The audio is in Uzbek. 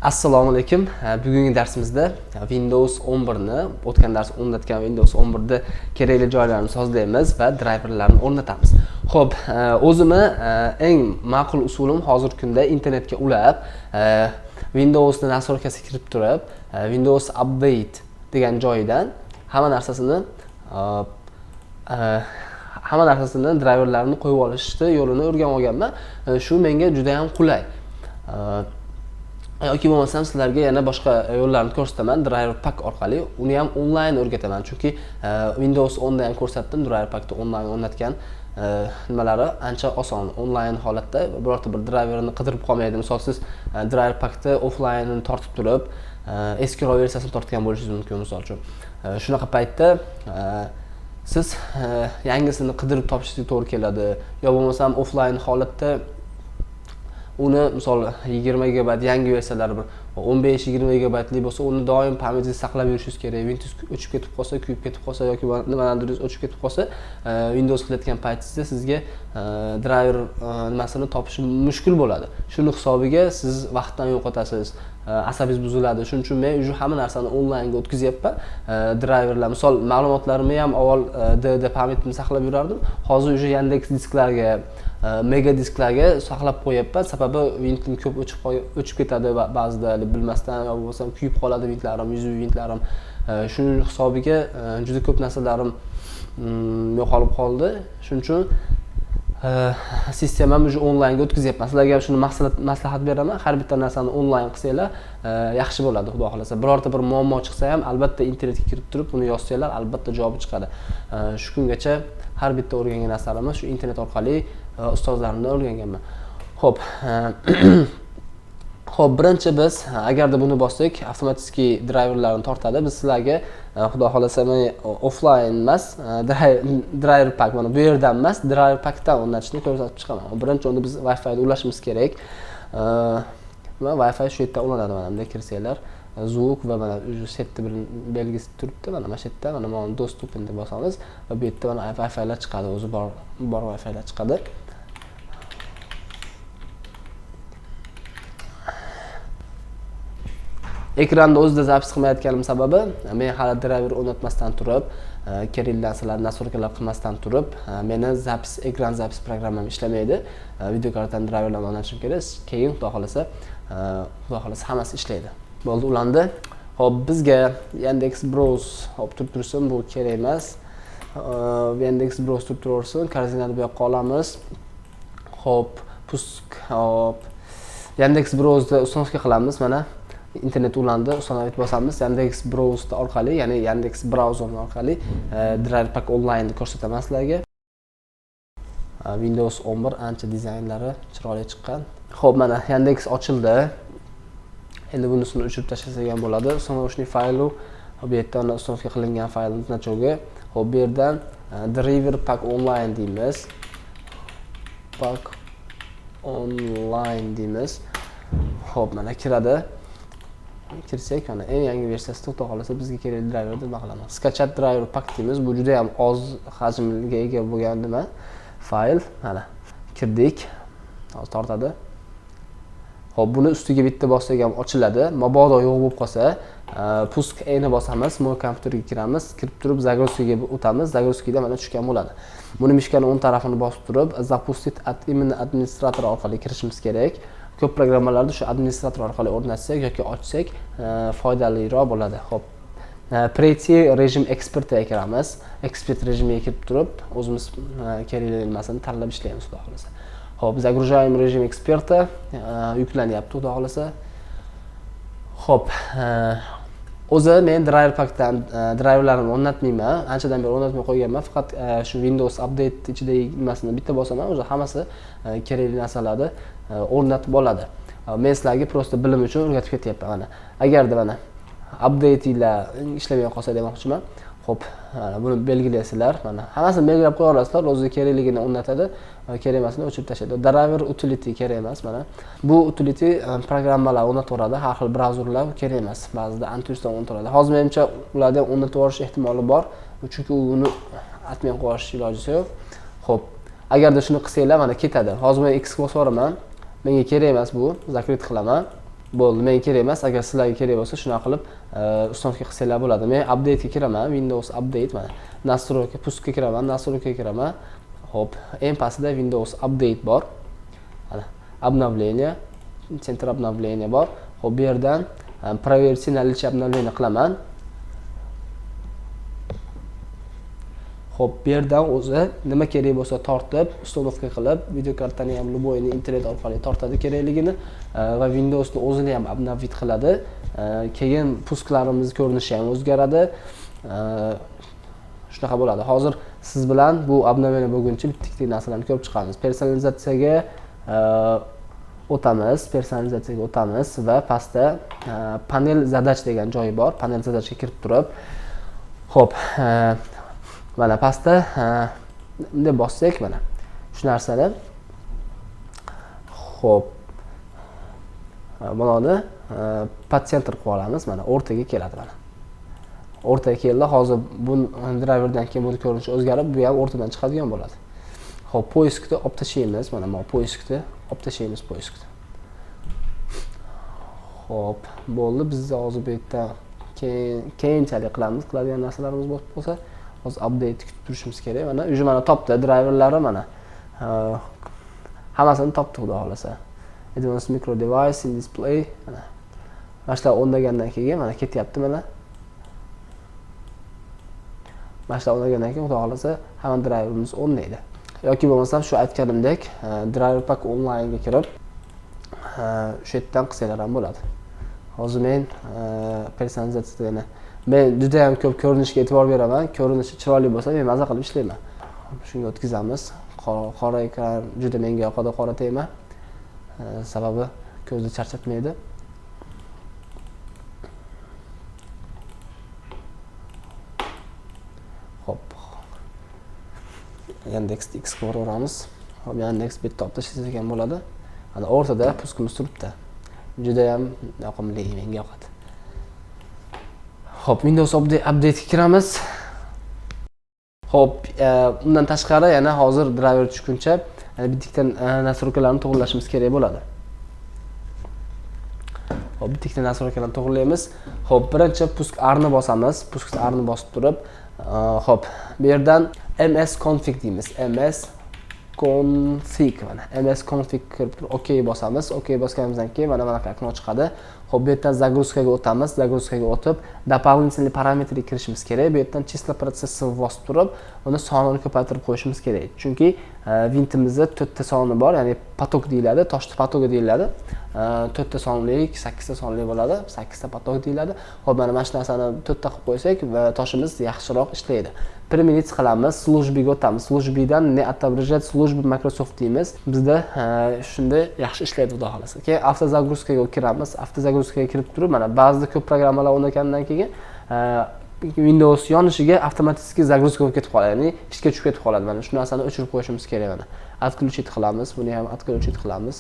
Assalomu alaykum. Bugungi darsimizda Windows 11 ni o'tgan dars o'rnatgan Windows 11 da kerakli joylarni sozlaymiz va driverlarni o'rnatamiz. Xo'p, o'zimni eng ma'qul usulim hozirgi kunda internetga ulab, Windows ni nastroykasiga kirib turib, Windows Update degan joyidan hamma narsasini driverlarni qo'yib olishni yo'lini o'rganib olganman. Shu menga juda ham qulay. Yoki bo'lmasam sizlarga yana boshqa yo'llarni ko'rsataman driver pack orqali. Uni ham onlayn o'rgataman, chunki Windows 10 da ham ko'rsatdim, driver packni onlayn o'rnatgan nimalari ancha oson. Onlayn holatda birorta bir driverni qidirib qolmaydi. Misol siz driver packni offline tortib turib, eskiroq versiyasini tortgan bo'lishingiz mumkin misol uchun. Shunaqa paytda siz yangisini qidirib topishingizga to'g'ri keladi. Yo bo'lmasam offline holatda uni misol 20 GB yangi versiyalari bir 15-20 GB bo'lsa, uni doim pametingizda saqlab yurishingiz kerak. Windows o'chib ketib qolsa, kuyib ketib qolsa yoki nimadandir o'chib ketib qolsa, Windows qilayotgan paytingizda sizga driver nimasini topish mushkul bo'ladi. Shuni hisobiga siz vaqtdan yo'qotasiz, asabingiz buziladi. Shuning uchun men уже hamma narsani onlaynga o'tkazyapman. Driverlar, misol ma'lumotlarimni ham avval DD pametimni saqlab yurardim. Hozir уже Yandex disklarga, mega disklarga saqlab qo'yapman. Sababi Wind'im ko'p o'chib ketadi ba'zida bilmasdan, yo bo'lmasam kuyib qoladi Wind'larim, yuzuv Wind'larim. Shuning hisobiga juda ko'p narsalarim yo'qolib qoldi. Shuning uchun sistemam уже onlaynga o'tkazyapman. Sizlarga ham shuni maslahat beraman. Har bitta narsani onlayn qilsanglar yaxshi bo'ladi, xudo xolasa. Birorta bir muammo chiqsa ham albatta internetga kirib turib, uni yozsanglar, albatta javobi chiqadi. Shu kungacha har bitta o'rgangan narsalarimni shu internet orqali ustozlarimdan o'rganganman. Xo'p. Xo'p, birinchi biz agarda buni bossak, avtomatik driverlarni tortadi. Biz sizlarga xudo xolasa offline emas, driver pack mana bu yerdan emas, driver packdan o'rnatishni ko'rsatib chiqaman. Birinchi o'rinda biz Wi-Fi da ulashimiz kerak. Va Wi-Fi shu yerda ulanadi, mana bunday kirsanglar, zvuk va mana setni belgisi turibdi. Mana shu yerda mana dostupni deb bosamiz va bu yerda mana Wi-Fi lar chiqadi, o'zi bor Wi-Fi lar chiqadi. Ekranda o'zida zapis qilmayotganim sababi, men hali driver o'rnatmasdan turib, kerakli narsalarni nastroykalar qilmasdan turib, meni ekran zapis programmam ishlamaydi. Video kartani driverlarni o'rnatishim kerak. Keyin xudo xolasa hammasi ishlaydi. Bo'ldi, ulandi. Xo'p, bizga Yandex Browse turib tursin, bu kerak emas. Yandex Browse turib turaversin, korzinani bu yoqqa olamiz. Xo'p, pusk, hop. Yandex Browse'da uстановка qilamiz, mana. Internet ulandi, uстановить bosamiz. Yandex Browse orqali, ya'ni Yandex browser orqali driver pack online ni ko'rsataman sizlarga. Windows 11 ancha dizaynlari chiroyli chiqqan. Xo'p, mana Yandex ochildi. Endi bunisini o'chirib tashlasak ham bo'ladi. Uстановочный fayli bu yerda uстановка qilingan faylni nacho'ga. Xo'p, bu yerdan driver pack online deymiz. Pack online deymiz. Xo'p, mana kiradi. Kirsak, mana eng yangi versiyasi xudo xolasa bizga kerakli driverni nima qilamiz. Skachat driver pack deymiz. Bu juda ham oz hajmga ega bo'lgan nima fayl. Mana kirdik. Hozir tortadi. Xo'p, buni ustiga bitta bossak ham ochiladi. Mabodo yo'q bo'lib qolsa, pusk ni bosamiz, mo'y kompyuterga kiramiz, kirib turib загрузкаga o'tamiz. Загрузкада mana tushgan bo'ladi. Buni mishkani o'ng tarafini bosib turib, запустить imенно administrator orqali kirishimiz kerak. Ko'p programmalarni shu administrator orqali o'rnatsak yoki ochsak foydaliroq bo'ladi. Xo'p. Preyти rejim ekspertiga kiramiz. Ekspert rejimiga kirib turib, o'zimiz kerakli nimasini tanlab ishlaymiz, xudo xolasa. Xo'p, загружаем rejim eksperti, yuklanyapti, xudo xolasa. Xo'p. O'zi men driver packdan driverlarni o'rnatmayman. Anchadan beri o'rnatmay qo'yganman. Faqat shu Windows Update ichidagi nimasini bitta bosaman, o'zi hammasi kerakli narsalarni o'rnatib oladi. Men sizlarga prosta bilim uchun o'rgatib ketyapman mana. Agarda mana update'lar ishlamay qolsa demoqchiman. Xo'p, mana buni belgilaysizlar. Mana hammasini belgilab qo'ya olasizlar, o'ziga kerakligini o'rnatadi, kerak emasini o'chirib tashlaydi. Driver utility kerak emas, mana. Bu utility programmalar o'rnataveradi, har xil brauzerlar kerak emas. Ba'zida antivirusdan o'rnataveradi. Hozir menimcha ularni ham o'rnatib olish ehtimoli bor, chunki uni admin qo'yish iloji yo'q. Xo'p, agarda shuni qilsanglar, mana ketadi. Hozir men X bosib yuboraman. Menga kerak emas bu, zakrit qilaman. Bo'ldi, menga kerak emas. Agar sizlarga kerak bo'lsa, shunaqa qilib uстановка qilsanglar bo'ladi. Men update ga kiraman, Windows update mana. Настройка, pustga kiraman, настройка kiraman. Hop, eng pastida Windows update bor. Mana, обновление, center обновление bor. Hop, bu yerdan проверьте наличие обновления qilaman. Hop, bu yerdan o'zi nima kerak bo'lsa tortib, uстановка qilib, video kartani ham любойni internet orqali tortadi kerakligini va Windowsni o'zini ham обновить qiladi. Keyin pusklarimiz ko'rinishi ham o'zgaradi. Shunaqa bo'ladi. Hozir siz bilan bu обновление bo'lguncha bitta-bitta narsalarni ko'rib chiqamiz. Personalizatsiyaga o'tamiz va pastda panel zaдач degan joyi bor. Panel zadachga kirib turib, hop, mana pastda bunday bossak, mana shu narsani hop, bunoni patsentr qilib olamiz. Mana o'rtaga keladi. Mana o'rtaga keldi. Hozir bu driverdan keyin buni ko'rinishi o'zgarib, bu ham o'rtadan chiqadigan bo'ladi. Hop, poiskni olib tashlaymiz. Mana bu poiskni olib tashlaymiz, poiskni. Hop, bo'ldi. Biz hozir bu yerda keyinchalik qiladigan narsalarimiz bo'lsa, hozir update kutib turishimiz kerak. Mana уже mana topdi driverlari, mana hammasini topdi xudo xolasa. Advanced micro device in display, mana mashlar o'rnagandan keyin mana ketyapti. Mana mashlar o'rnagandan keyin xudo xolasa hamma driverimiz o'rnaydi. Yoki bo'lmasa shu aytganimdek driver pack online ga kirib shu yerdan qilsanglar ham bo'ladi. Hozir men personalizatsiyani men juda ham ko'p ko'rinishga e'tibor beraman. Ko'rinishi chiroyli bo'lsa, men maza qilib ishlayman. Shunga o'tkazamiz. Qora ekran juda menga yoqadi, qora tema. Sababi ko'zni charchatmaydi. Hop. Yandex X ko'raveramiz. Hop, Yandex bitta olib tashlasak ham bo'ladi. Mana o'rtada puskimiz turibdi. Juda ham yoqimli, menga yoqadi. Hop, Windows update ga kiramiz. Hop, undan tashqari yana hozir driver tushguncha bittadan nastroykalarni to'g'rilashimiz kerak bo'ladi. Hop, bittadan nastroykalarni to'g'rilaymiz. Hop, birinchi pusk R ni bosamiz. Pusk R ni bosib turib, hop, bu yerdan ms config deymiz. ms config, mana ms config kirib turib OK bosamiz. OK bosganimizdan keyin mana bunaqa ekran chiqadi. Hop, bu yerdan загрузкаga o'tamiz. Загрузкаga o'tib, дополнительный parametrga kirishimiz kerak. Bu yerdan число protsessorni bosib turib, uni sonini ko'paytirib qo'yishimiz kerak. Chunki vintimizda 4 ta soni bor, ya'ni potok deyiladi, toshli potogi deyiladi. 4 ta sonlik, 8 ta sonli bo'ladi, 8 ta potok deyiladi. Hop, mana shu narsani 4 ta qilib qo'ysak va toshimiz yaxshiroq ishlaydi. Priminit qilamiz, службиga o'tamiz. Службиdan ne отображать службы Microsoft deymiz. Bizda shunda yaxshi ishlaydi xudo xolasa. Keyin avtozagruzkaga kiramiz. Avtozagruzkaga kirib turib, mana ba'zida ko'p programmalar o'rnagandan keyin Windows yonishiga avtomatik загрузка bo'lib ketib qoladi, ya'ni ishga tushib ketib qoladi. Mana shu narsani o'chirib qo'yishimiz kerak. Mana отключить qilamiz, buni ham отключить qilamiz.